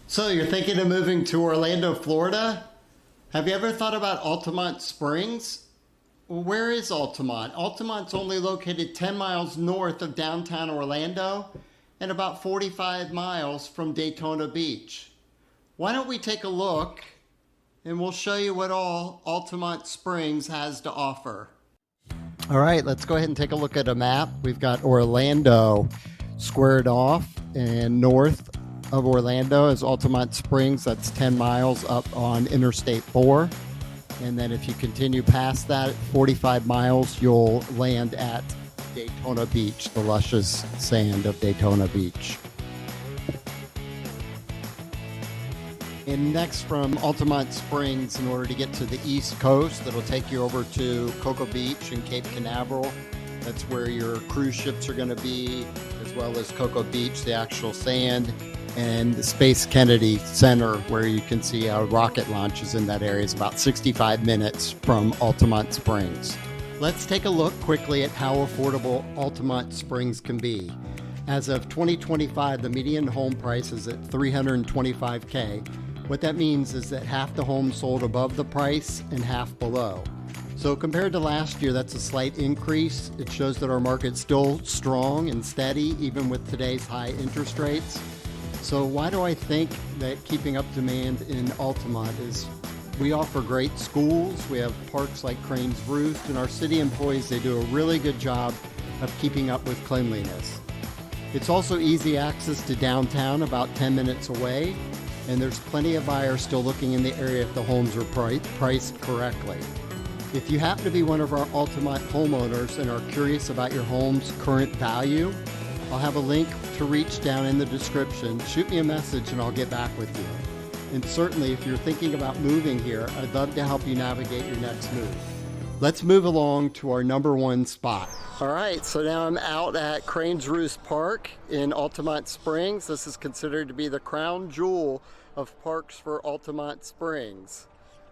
So you're thinking of moving to Orlando, Florida? Have you ever thought about Altamonte Springs? Well, where is Altamont? Altamont's only located 10 miles north of downtown Orlando and about 45 miles from Daytona Beach. Why don't we take a look and we'll show you what all Altamonte Springs has to offer. All right, let's go ahead and take a look at a map. We've got Orlando squared off, and north of Orlando is Altamonte Springs. That's 10 miles up on Interstate 4. And then if you continue past that, 45 miles, you'll land at Daytona Beach, the luscious sand of Daytona Beach. And next from Altamonte Springs, in order to get to the East Coast, it'll take you over to Cocoa Beach and Cape Canaveral. That's where your cruise ships are going to be, as well as Cocoa Beach, the actual sand, and the Space Kennedy Center, where you can see rocket launches in that area. Is about 65 minutes from Altamonte Springs. Let's take a look quickly at how affordable Altamonte Springs can be. As of 2025, the median home price is at $325K. What that means is that half the homes sold above the price and half below. So compared to last year, that's a slight increase. It shows that our market's still strong and steady, even with today's high interest rates. So why do I think that keeping up demand in Altamonte is we offer great schools, we have parks like Crane's Roost, and our city employees, they do a really good job of keeping up with cleanliness. It's also easy access to downtown, about 10 minutes away, and there's plenty of buyers still looking in the area if the homes are priced correctly. If you happen to be one of our Altamonte homeowners and are curious about your home's current value, I'll have a link to reach down in the description. Shoot me a message and I'll get back with you. And certainly if you're thinking about moving here, I'd love to help you navigate your next move. Let's move along to our number one spot. All right, so now I'm out at Crane's Roost Park in Altamonte Springs. This is considered to be the crown jewel of parks for Altamonte Springs.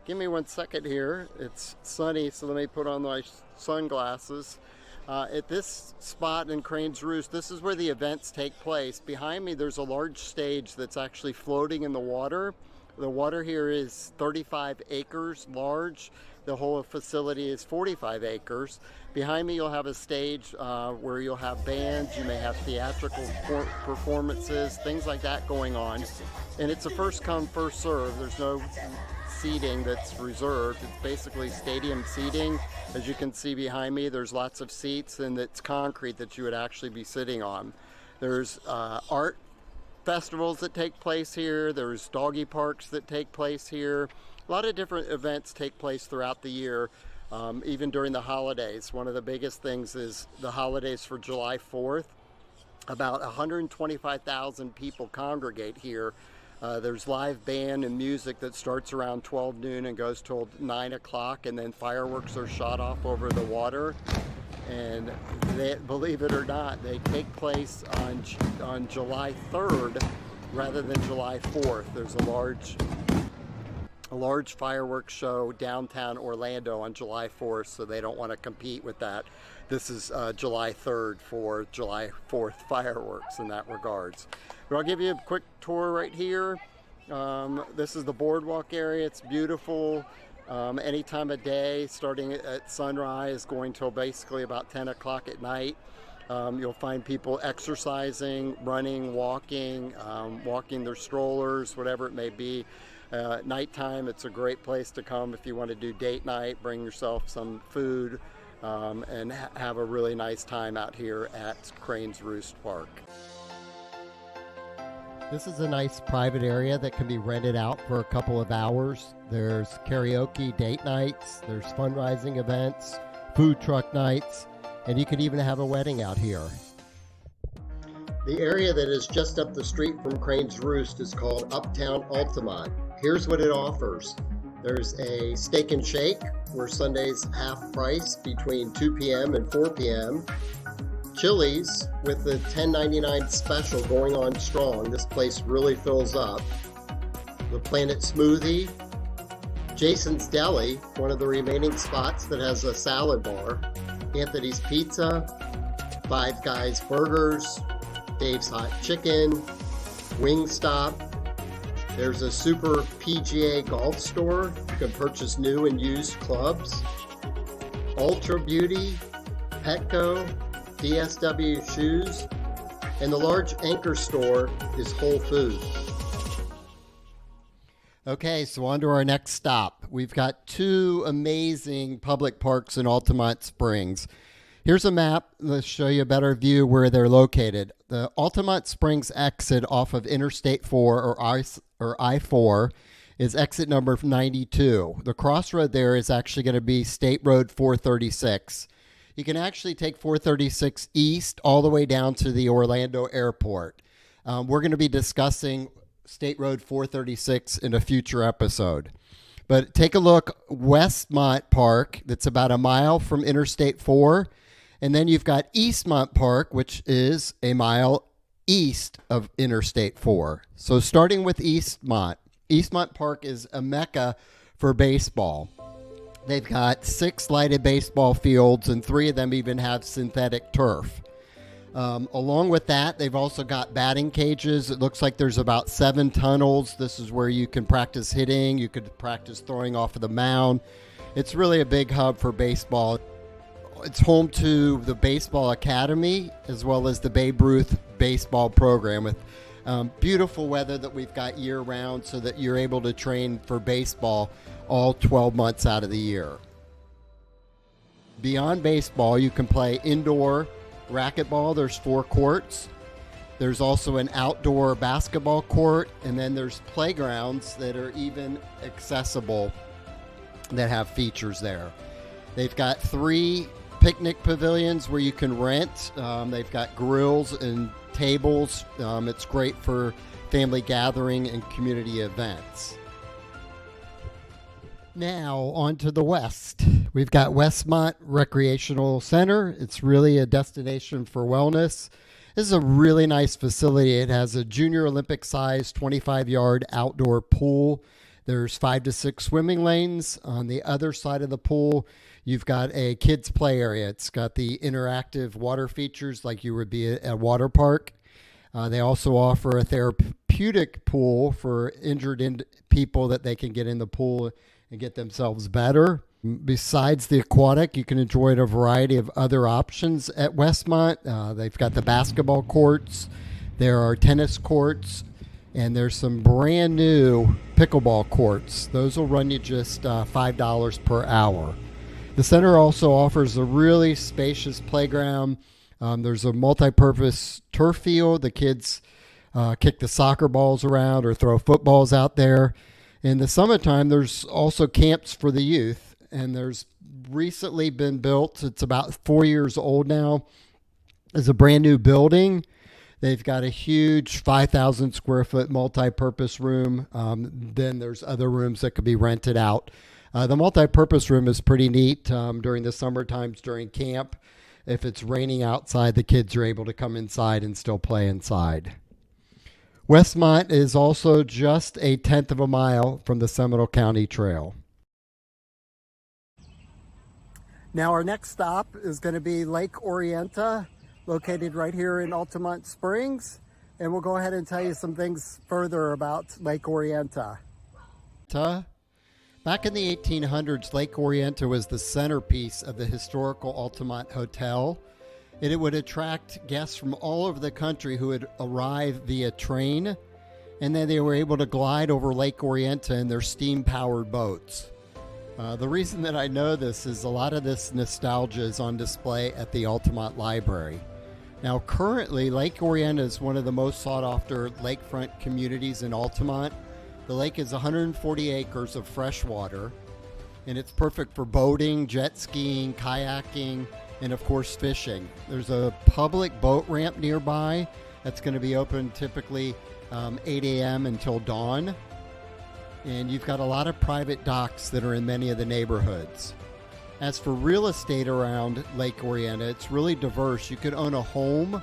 Give me 1 second here. It's sunny, so let me put on my sunglasses. At this spot in Crane's Roost, this is where the events take place. Behind me, there's a large stage that's actually floating in the water. The water here is 35 acres large. The whole facility is 45 acres. Behind me, you'll have a stage where you'll have bands, you may have theatrical performances, things like that going on. And it's a first come, first serve. There's no seating that's reserved. It's basically stadium seating. As you can see behind me, there's lots of seats, and it's concrete that you would actually be sitting on. There's art festivals that take place here. There's doggy parks that take place here. A lot of different events take place throughout the year, even during the holidays. One of the biggest things is the holidays for July 4th. About 125,000 people congregate here. There's live band and music that starts around 12 noon and goes till 9 o'clock, and then fireworks are shot off over the water. And they, believe it or not, they take place on July 3rd rather than July 4th. There's a large fireworks show downtown Orlando on July 4th, so they don't want to compete with that. This is July 3rd for July 4th fireworks in that regards. But I'll give you a quick tour right here. This is the boardwalk area. It's beautiful. Any time of day, starting at sunrise, going till basically about 10 o'clock at night. You'll find people exercising, running, walking their strollers, whatever it may be. Nighttime, it's a great place to come if you want to do date night, bring yourself some food, and have a really nice time out here at Crane's Roost Park. This is a nice private area that can be rented out for a couple of hours. There's karaoke date nights, there's fundraising events, food truck nights, and you could even have a wedding out here. The area that is just up the street from Crane's Roost is called Uptown Altamonte. Here's what it offers. There's a steak and shake, where Sunday's half price between 2 p.m. and 4 p.m. Chili's with the $10.99 special going on strong. This place really fills up. The Planet Smoothie. Jason's Deli, one of the remaining spots that has a salad bar. Anthony's Pizza. Five Guys Burgers. Dave's Hot Chicken. Wingstop. There's a Super PGA golf store. You can purchase new and used clubs. Ultra Beauty, Petco, DSW Shoes, and the large anchor store is Whole Foods. Okay, so on to our next stop. We've got two amazing public parks in Altamonte Springs. Here's a map. Let's show you a better view where they're located. The Altamonte Springs exit off of Interstate 4 or I-4 is exit number 92. The crossroad there is actually going to be State Road 436. You can actually take 436 east all the way down to the Orlando airport. We're going to be discussing State Road 436 in a future episode. But take a look, Westmont Park, that's about a mile from Interstate 4. And then you've got Eastmont Park, which is a mile east of Interstate 4. So starting with Eastmont, Eastmont Park is a mecca for baseball. They've got 6 lighted baseball fields, and 3 of them even have synthetic turf. Along with that, they've also got batting cages. It looks like there's about 7 tunnels. This is where you can practice hitting. You could practice throwing off of the mound. It's really a big hub for baseball. It's home to the Baseball Academy as well as the Babe Ruth baseball program with beautiful weather that we've got year-round so that you're able to train for baseball all 12 months out of the year. Beyond baseball, you can play indoor racquetball. There's 4 courts. There's also an outdoor basketball court, and then there's playgrounds that are even accessible that have features there. They've got 3 picnic pavilions where you can rent. They've got grills and tables. It's great for family gathering and community events. Now on to the west. We've got Westmont Recreational Center. It's really a destination for wellness. This is a really nice facility. It has a junior Olympic size 25-yard outdoor pool. There's 5 to 6 swimming lanes. On the other side of the pool, you've got a kids play area. It's got the interactive water features like you would be at a water park. They also offer a therapeutic pool for injured people that they can get in the pool and get themselves better. Besides the aquatic, you can enjoy a variety of other options at Westmont. They've got the basketball courts. There are tennis courts. And there's some brand new pickleball courts. Those will run you just $5 per hour. The center also offers a really spacious playground. There's a multi-purpose turf field. The kids kick the soccer balls around or throw footballs out there. In the summertime, there's also camps for the youth. And there's recently been built, it's about 4 years old now, is a brand new building. They've got a huge 5,000 square foot multi-purpose room. Then there's other rooms that could be rented out. The multi-purpose room is pretty neat during the summer times during camp. If it's raining outside, the kids are able to come inside and still play inside. Westmont is also just a 1/10 of a mile from the Seminole County Trail. Now our next stop is going to be Lake Orienta, located right here in Altamonte Springs, and we'll go ahead and tell you some things further about Lake Orienta. Back in the 1800s, Lake Orienta was the centerpiece of the historical Altamonte Hotel, and it would attract guests from all over the country who would arrive via train, and then they were able to glide over Lake Orienta in their steam-powered boats. The reason that I know this is a lot of this nostalgia is on display at the Altamonte Library. Now, currently, Lake Orienta is one of the most sought-after lakefront communities in Altamonte. The lake is 140 acres of fresh water, and it's perfect for boating, jet skiing, kayaking, and of course, fishing. There's a public boat ramp nearby that's going to be open typically 8 a.m. until dawn. And you've got a lot of private docks that are in many of the neighborhoods. As for real estate around Lake Orienta, it's really diverse. You could own a home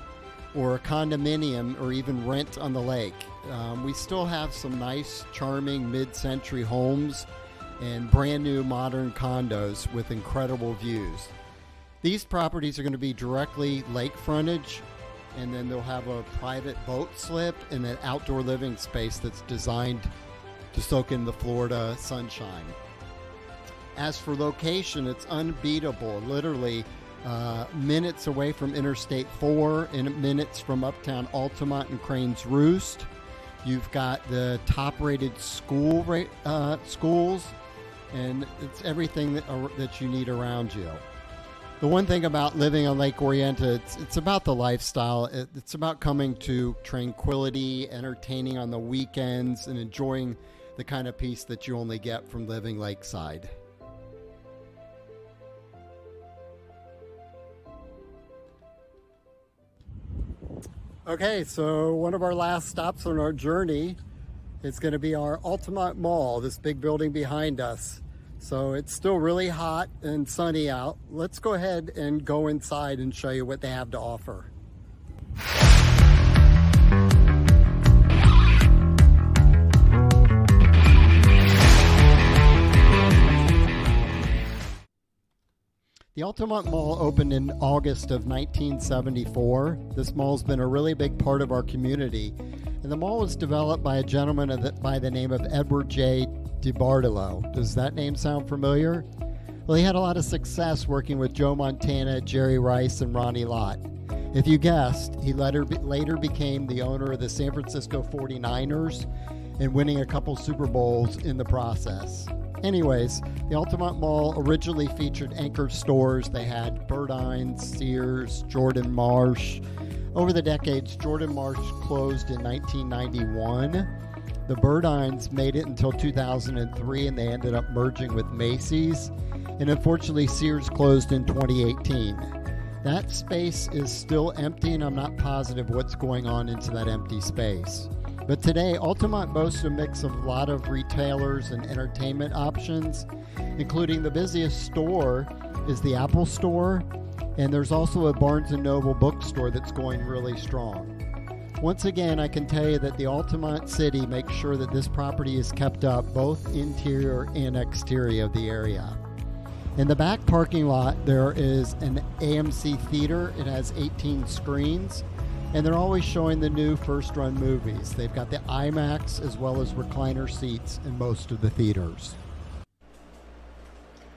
or a condominium or even rent on the lake. We still have some nice, charming mid-century homes and brand new modern condos with incredible views. These properties are going to be directly lake frontage, and then they'll have a private boat slip and an outdoor living space that's designed to soak in the Florida sunshine. As for location, it's unbeatable. Literally minutes away from Interstate 4 and minutes from uptown Altamont and Cranes Roost. You've got the top-rated schools, and it's everything that you need around you. The one thing about living on Lake Orienta, it's about the lifestyle. It's about coming to tranquility, entertaining on the weekends, and enjoying the kind of peace that you only get from living lakeside. Okay, so one of our last stops on our journey is going to be our Altamonte Mall, this big building behind us. So it's still really hot and sunny out. Let's go ahead and go inside and show you what they have to offer. The Altamonte Mall opened in August of 1974. This mall's been a really big part of our community. And the mall was developed by a gentleman by the name of Edward J. DiBartolo. Does that name sound familiar? Well, he had a lot of success working with Joe Montana, Jerry Rice, and Ronnie Lott. If you guessed, he later became the owner of the San Francisco 49ers and winning a couple Super Bowls in the process. Anyways, the Altamonte Mall originally featured anchor stores. They had Burdines, Sears, Jordan Marsh. Over the decades, Jordan Marsh closed in 1991. The Burdines made it until 2003, and they ended up merging with Macy's. And unfortunately, Sears closed in 2018. That space is still empty, and I'm not positive what's going on into that empty space. But today, Altamonte boasts a mix of a lot of retailers and entertainment options, including the busiest store is the Apple Store, and there's also a Barnes & Noble bookstore that's going really strong. Once again, I can tell you that the Altamonte City makes sure that this property is kept up, both interior and exterior of the area. In the back parking lot, there is an AMC theater. It has 18 screens. And they're always showing the new first-run movies. They've got the IMAX as well as recliner seats in most of the theaters.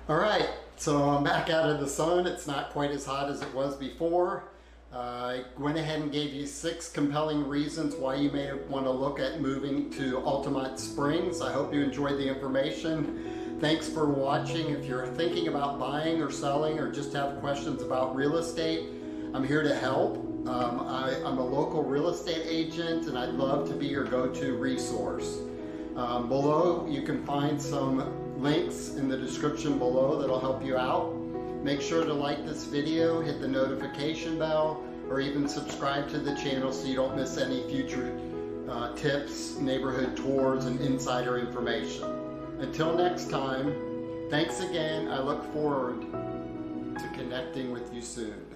All right, so I'm back out of the sun. It's not quite as hot as it was before. I went ahead and gave you 6 compelling reasons why you may want to look at moving to Altamonte Springs. I hope you enjoyed the information. Thanks for watching. If you're thinking about buying or selling or just have questions about real estate, I'm here to help. I'm a local real estate agent, and I'd love to be your go-to resource. Below, you can find some links in the description below that'll help you out. Make sure to like this video, hit the notification bell, or even subscribe to the channel so you don't miss any future tips, neighborhood tours, and insider information. Until next time, thanks again. I look forward to connecting with you soon.